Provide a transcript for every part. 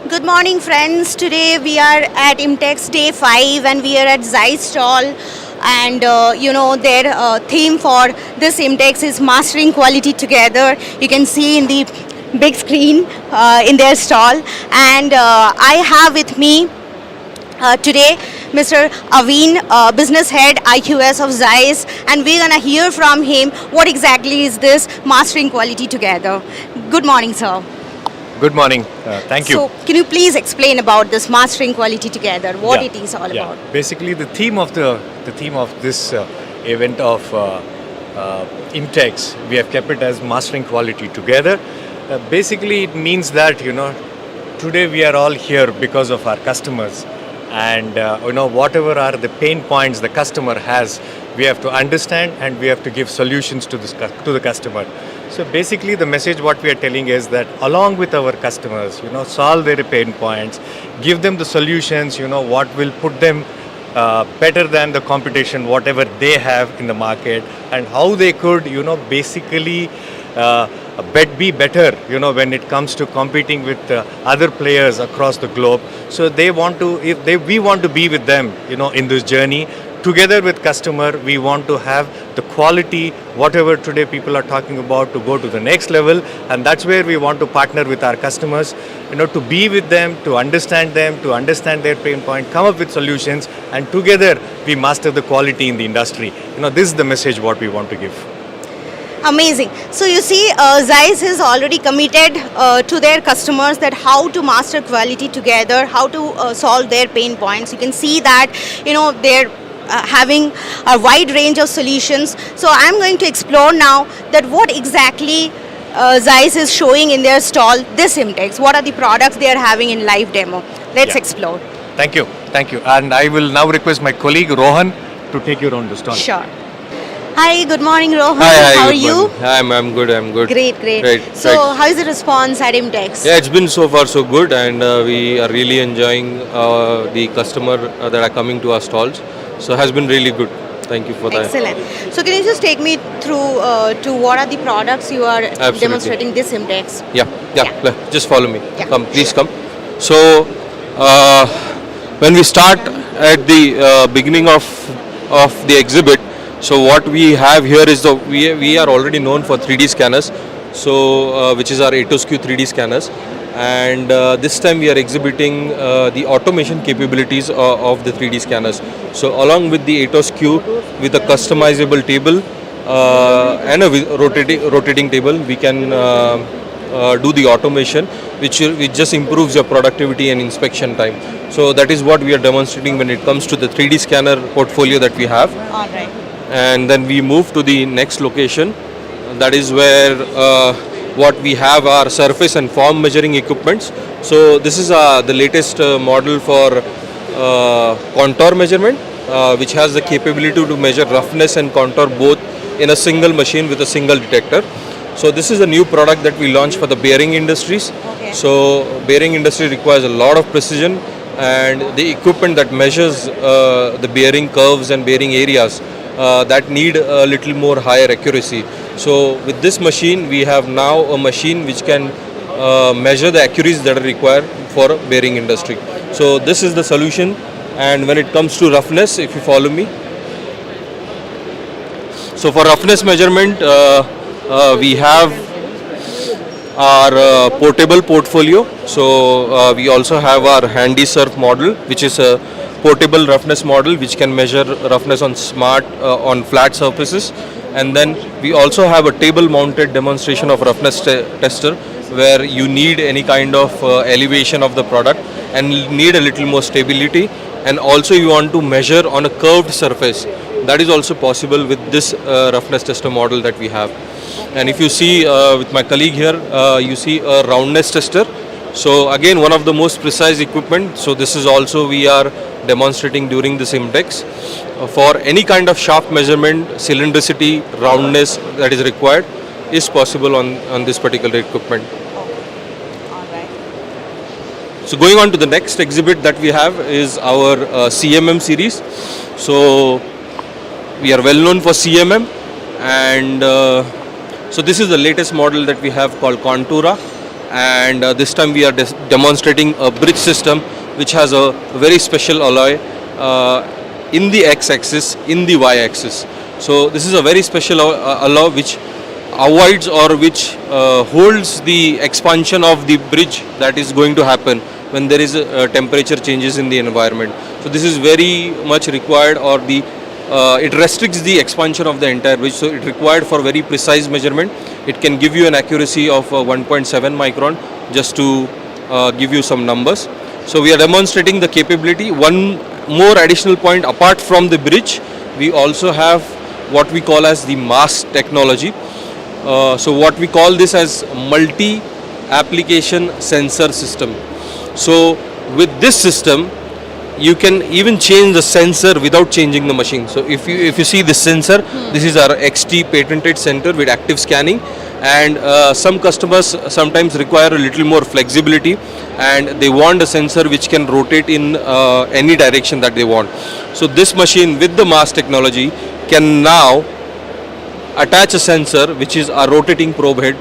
Good morning, friends. Today we are at IMTEX Day 5 and we are at ZEISS stall. And their theme for this IMTEX is Mastering Quality Together. You can see in the big screen in their stall. And I have with me today Mr. Aveen, Business Head IQS of ZEISS, and we're going to hear from him what exactly is this Mastering Quality Together. This morning, sir. Good morning. Thank you. So, can you please explain about this Mastering Quality Together, what it is all about? Basically, the theme of this event of IMTEX, we have kept it as Mastering Quality Together. Basically, it means that today we are all here because of our customers, and whatever are the pain points the customer has, we have to understand and we have to give solutions to the customer. So basically the message what we are telling is that along with our customers, solve their pain points, give them the solutions, what will put them better than the competition, whatever they have in the market, and how they could, basically be better, when it comes to competing with other players across the globe. So we want to be with them, in this journey. Together with customer, we want to have the quality, whatever today people are talking about, to go to the next level, and that's where we want to partner with our customers, to be with them, to understand their pain point, come up with solutions, and together we master the quality in the industry. This is the message what we want to give. Amazing. So you see, ZEISS is already committed to their customers that how to master quality together, how to solve their pain points. You can see that, they're having a wide range of solutions. So I'm going to explore now that what exactly ZEISS is showing in their stall, this IMTEX. What are the products they are having in live demo? Let's explore. Thank you. And I will now request my colleague Rohan to take you around the stall. Sure. Hi, good morning, Rohan. Hi, how are you? I'm good. Great. So, how is the response at IMTEX? Yeah, it's been so far so good, and we are really enjoying the customer that are coming to our stalls. So, it has been really good. Thank you for that. Excellent. So, can you just take me through to what are the products you are demonstrating this IMTEX? Yeah. Just follow me. Yeah. Please come. So, when we start at the beginning of the exhibit, so what we have here is we are already known for 3D scanners, so which is our ATOSQ 3D scanners, and this time we are exhibiting the automation capabilities of the 3D scanners. So along with the ATOSQ with a customizable table and a rotating table, we can do the automation, which just improves your productivity and inspection time. So that is what we are demonstrating when it comes to the 3D scanner portfolio that we have. All right. And then we move to the next location. That is where what we have are surface and form measuring equipments. So this is the latest model for contour measurement, which has the capability to measure roughness and contour both in a single machine with a single detector. So this is a new product that we launched for the bearing industries. Okay. So bearing industry requires a lot of precision, and the equipment that measures the bearing curves and bearing areas that need a little more higher accuracy. So with this machine, we have now a machine which can measure the accuracies that are required for bearing industry. So this is the solution. And when it comes to roughness, if you follow me. So for roughness measurement, we have our portable portfolio. So we also have our handy surf model, which is a portable roughness model which can measure roughness on on flat surfaces. And then we also have a table mounted demonstration of roughness tester, where you need any kind of elevation of the product and need a little more stability, and also you want to measure on a curved surface. That is also possible with this roughness tester model that we have. And if you see with my colleague here, you see a roundness tester. So again, one of the most precise equipment. So this is also we are demonstrating during this IMTEX. For any kind of shaft measurement, cylindricity, roundness that is required is possible on this particular equipment. All right. So going on to the next exhibit that we have is our CMM series. So we are well known for CMM, and so this is the latest model that we have called Contura. and this time we are demonstrating a bridge system which has a very special alloy in the x-axis, in the y-axis. So this is a very special alloy which avoids or which holds the expansion of the bridge that is going to happen when there is temperature changes in the environment. So this is very much required, or it restricts the expansion of the entire bridge. So it required for very precise measurement. It can give you an accuracy of 1.7 micron, just to give you some numbers. So we are demonstrating the capability. One more additional point, apart from the bridge, we also have what we call as the mask technology. So what we call this as multi-application sensor system. So with this system, you can even change the sensor without changing the machine. So if you see this sensor, this is our XT patented sensor with active scanning, and some customers sometimes require a little more flexibility, and they want a sensor which can rotate in any direction that they want. So this machine with the mask technology can now attach a sensor which is a rotating probe head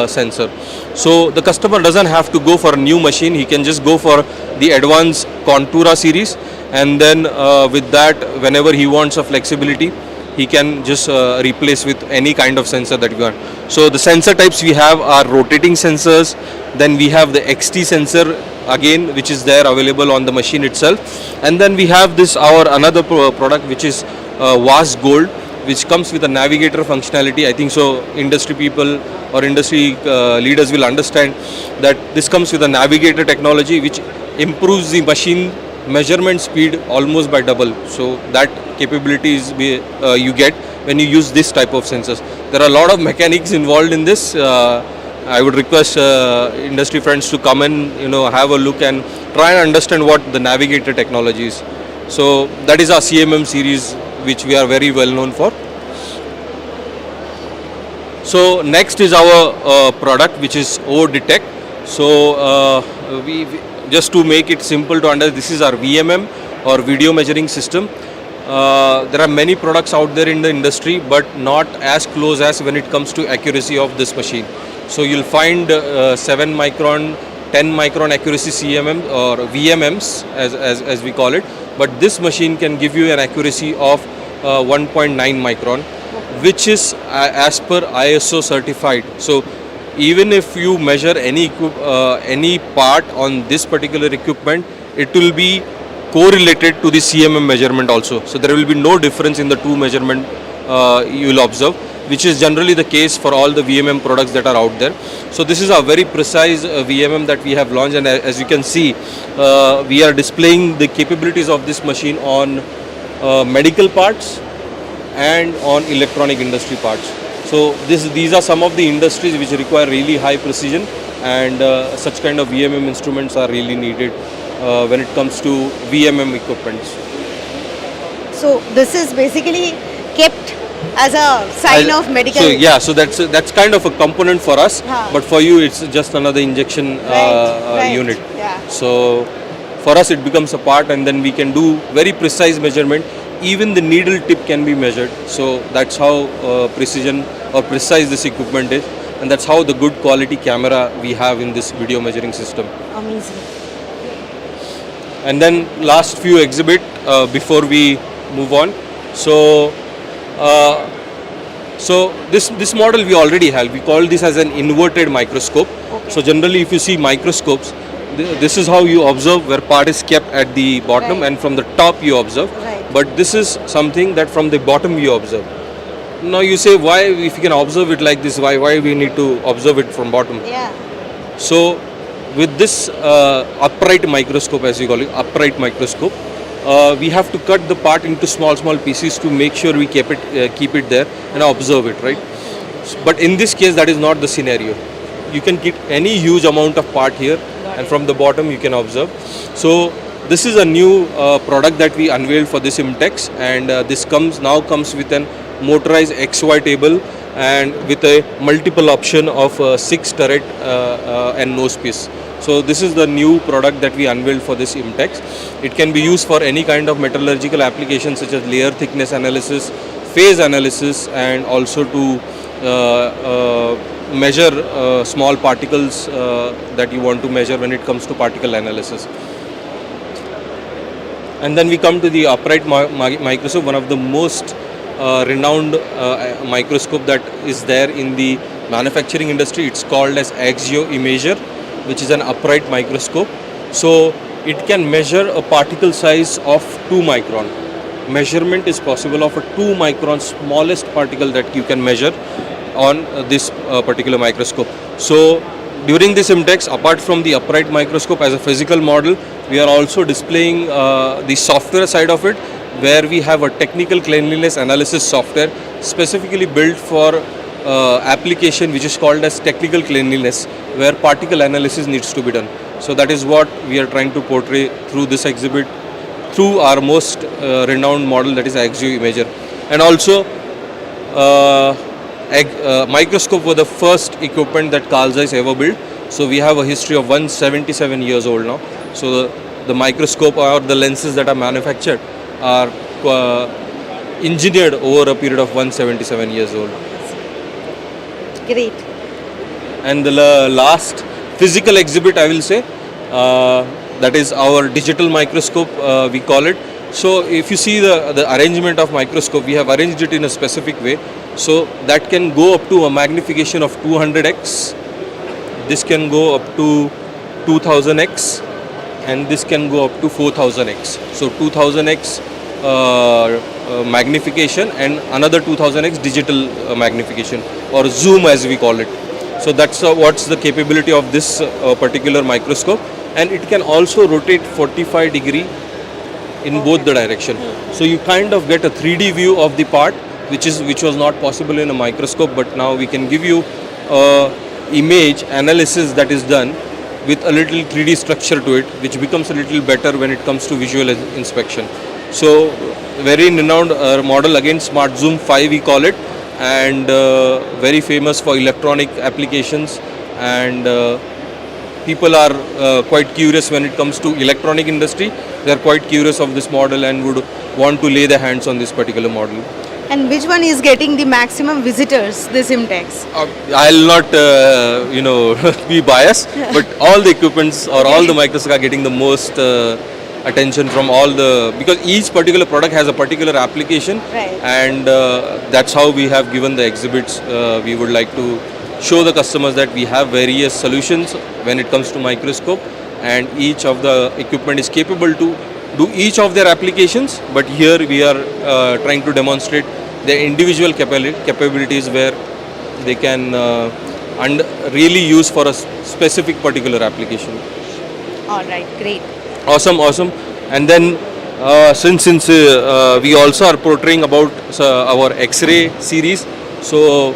sensor. So the customer doesn't have to go for a new machine, he can just go for the advanced Contura series, and then with that, whenever he wants a flexibility, he can just replace with any kind of sensor that we want. So the sensor types we have are rotating sensors, then we have the XT sensor again, which is there available on the machine itself, and then we have this our another product which is ZEISS Gold, which comes with a navigator functionality. I think so industry people or industry leaders will understand that this comes with a navigator technology which improves the machine measurement speed almost by double. So that capabilities you get when you use this type of sensors. There are a lot of mechanics involved in this. I would request industry friends to come and have a look and try and understand what the navigator technology is. So that is our CMM series, which we are very well known for. So next is our product, which is O-Detect. So we just to make it simple to understand, this is our VMM or video measuring system. There are many products out there in the industry, but not as close as when it comes to accuracy of this machine. So you'll find 7 micron, 10 micron accuracy CMM or VMMs as we call it, but this machine can give you an accuracy of 1.9 micron, which is as per ISO certified. So even if you measure any part on this particular equipment, it will be correlated to the CMM measurement also. So there will be no difference in the two measurement you will observe, which is generally the case for all the VMM products that are out there. So this is a very precise VMM that we have launched, and as you can see, we are displaying the capabilities of this machine on medical parts and on electronic industry parts. So these are some of the industries which require really high precision, and such kind of VMM instruments are really needed when it comes to VMM equipments. So this is basically kept as a sign of medical. So yeah, so that's kind of a component for us, but for you it's just another injection unit. Yeah. So for us it becomes a part, and then we can do very precise measurement. Even the needle tip can be measured. So that's how precision or precise this equipment is, and that's how the good quality camera we have in this video measuring system. Amazing. And then last few exhibit before we move on. So this model we already have. We call this as an inverted microscope. Okay. So generally, if you see microscopes, this is how you observe, where part is kept at the bottom, right, and from the top you observe. Right. But this is something that from the bottom you observe. Now you say, why, if you can observe it like this, why we need to observe it from bottom? Yeah. So with this upright microscope, as we call it, upright microscope, we have to cut the part into small pieces to make sure we keep it there and observe it, right? But in this case, that is not the scenario. You can keep any huge amount of part here, and from the bottom you can observe. So this is a new product that we unveiled for this IMTEX, and this comes with an motorized XY table and with a multiple option of 6 turret and nose piece. So this is the new product that we unveiled for this IMTEX. It can be used for any kind of metallurgical applications such as layer thickness analysis, phase analysis, and also to measure small particles that you want to measure when it comes to particle analysis. And then we come to the upright microscope, one of the most renowned microscope that is there in the manufacturing industry. It's called as Axio Imager, which is an upright microscope. So it can measure a particle size of 2 micron. Measurement is possible of a 2 micron smallest particle that you can measure on this particular microscope. So during this IMTEX, apart from the upright microscope as a physical model, we are also displaying the software side of it, where we have a technical cleanliness analysis software specifically built for application which is called as technical cleanliness, where particle analysis needs to be done. So that is what we are trying to portray through this exhibit, through our most renowned model, that is Axio Imager. And also microscope were the first equipment that Carl Zeiss ever built. So we have a history of 177 years old now. So the microscope or the lenses that are manufactured are engineered over a period of 177 years old. Great. And the last physical exhibit, I will say, that is our digital microscope, we call it. So if you see the arrangement of microscope, we have arranged it in a specific way. So that can go up to a magnification of 200x. This can go up to 2000x, and this can go up to 4000x. So 2000x magnification and another 2000x digital magnification, or zoom as we call it. So that's what's the capability of this particular microscope, and it can also rotate 45 degree in both the direction. So you kind of get a 3D view of the part, which was not possible in a microscope, but now we can give you image analysis that is done with a little 3D structure to it, which becomes a little better when it comes to visual inspection. So very renowned model, again Smart Zoom 5 we call it, and very famous for electronic applications, and people are quite curious when it comes to electronic industry. They are quite curious of this model and would want to lay their hands on this particular model. And which one is getting the maximum visitors, this IMTEX? I'll not be biased, but all the equipments or all the microscopes are getting the most attention from all the, because each particular product has a particular application, Right. and that's how we have given the exhibits. We would like to show the customers that we have various solutions when it comes to microscope, and each of the equipment is capable to do each of their applications, but here we are trying to demonstrate their individual capabilities where they can really use for a specific particular application. All right, great. Awesome. And then since we also are portraying about our X-ray series, so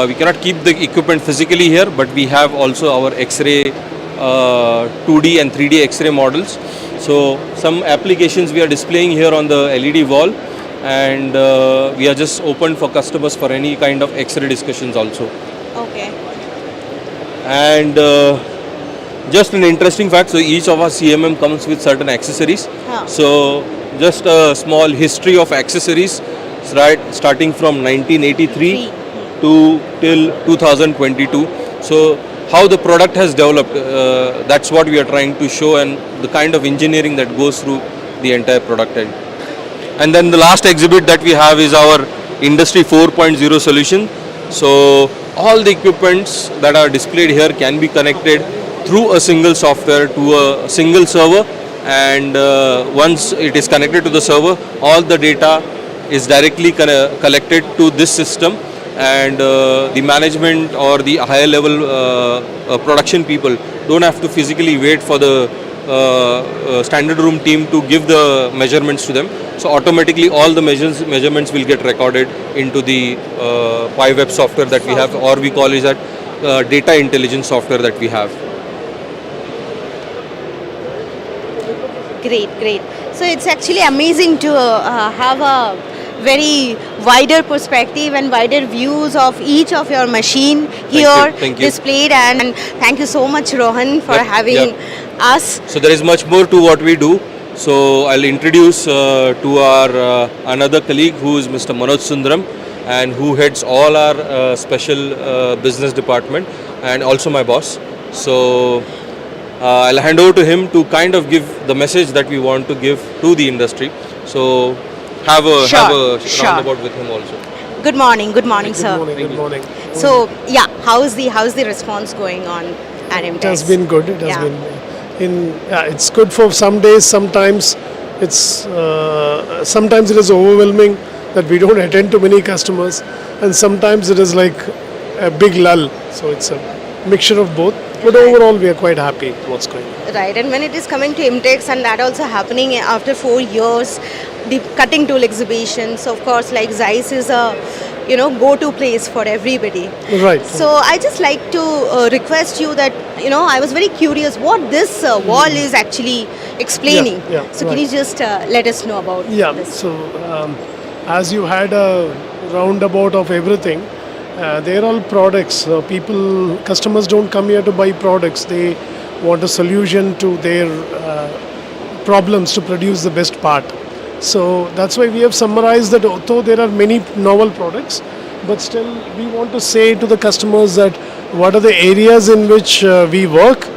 we cannot keep the equipment physically here, but we have also our X-ray 2D and 3D X-ray models. So some applications we are displaying here on the LED wall, and we are just open for customers for any kind of X-ray discussions also. Okay. And just an interesting fact, so each of our CMM comes with certain accessories. Huh. So just a small history of accessories, right, starting from 1983 to till 2022. So how the product has developed, that's what we are trying to show, and the kind of engineering that goes through the entire product. And then the last exhibit that we have is our Industry 4.0 solution. So all the equipments that are displayed here can be connected through a single software to a single server, and once it is connected to the server, all the data is directly collected to this system, and the management or the higher level production people don't have to physically wait for the standard room team to give the measurements to them. So automatically all the measurements will get recorded into the PyWeb software that we have, or we call it that data intelligence software that we have. Great. So it's actually amazing to have a very wider perspective and wider views of each of your machine here Thank you. displayed, and thank you so much, Rohan, for having us. So there is much more to what we do. So I'll introduce to our another colleague, who is Mr. Manoj Sundaram. and who heads all our special business department, and also my boss. So I'll hand over to him to kind of give the message that we want to give to the industry. So have a Sure. roundabout with him also. Good morning, sir. Good morning. So yeah, how's the response going on at IMTEX? It has been good. It has Yeah. been it's good for some days. Sometimes sometimes it is overwhelming that we don't attend to many customers, and sometimes it is like a big lull. So it's a mixture of both. But overall, we are quite happy with what's going on. Right, and when it is coming to IMTEX and that also happening after 4 years, the cutting tool exhibitions, of course, like ZEISS is a go-to place for everybody. Right. So I just like to request you that I was very curious what this wall is actually explaining. Yeah, So can you just let us know about Yeah. this? So as you had a roundabout of everything, they're all products. Customers don't come here to buy products. They want a solution to their problems to produce the best part. So that's why we have summarized that although there are many novel products, but still we want to say to the customers that what are the areas in which we work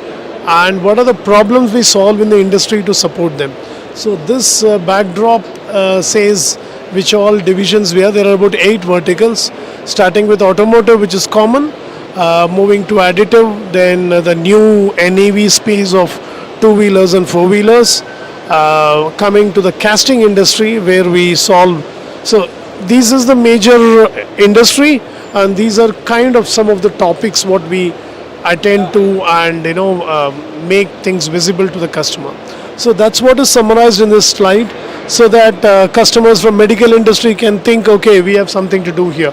and what are the problems we solve in the industry to support them. So this backdrop says which all divisions we are. There are about 8 verticals, starting with automotive, which is common, moving to additive, then the new NEV space of 2-wheelers and 4-wheelers, coming to the casting industry where we solve. So this is the major industry, and these are kind of some of the topics what we attend to and make things visible to the customer. So that's what is summarized in this slide, so that customers from medical industry can think, okay, we have something to do here,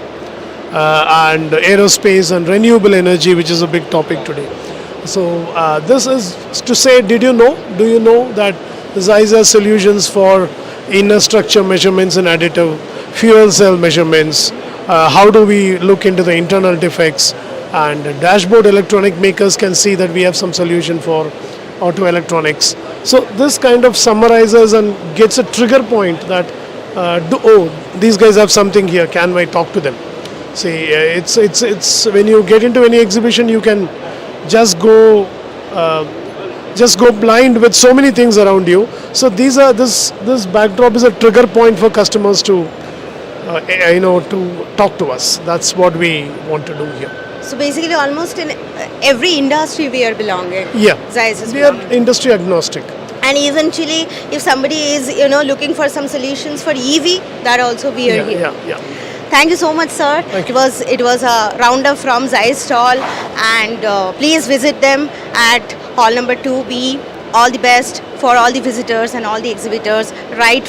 and aerospace and renewable energy, which is a big topic today. So this is to say, do you know that ZEISS has solutions for inner structure measurements and additive, fuel cell measurements, how do we look into the internal defects, and dashboard electronic makers can see that we have some solution for auto electronics. So this kind of summarizes and gets a trigger point that these guys have something here, can I talk to them? See, it's when you get into any exhibition, you can just go blind with so many things around you. So this backdrop is a trigger point for customers to to talk to us. That's what we want to do here. So basically almost in every industry we are belonging. Yeah, ZEISS is we are belonging. industry agnostic. And eventually, if somebody is, looking for some solutions for EV, that also we are here. Yeah. Thank you so much, sir. Thank you. It was a roundup from ZEISS stall, and please visit them at hall number 2B. All the best for all the visitors and all the exhibitors, right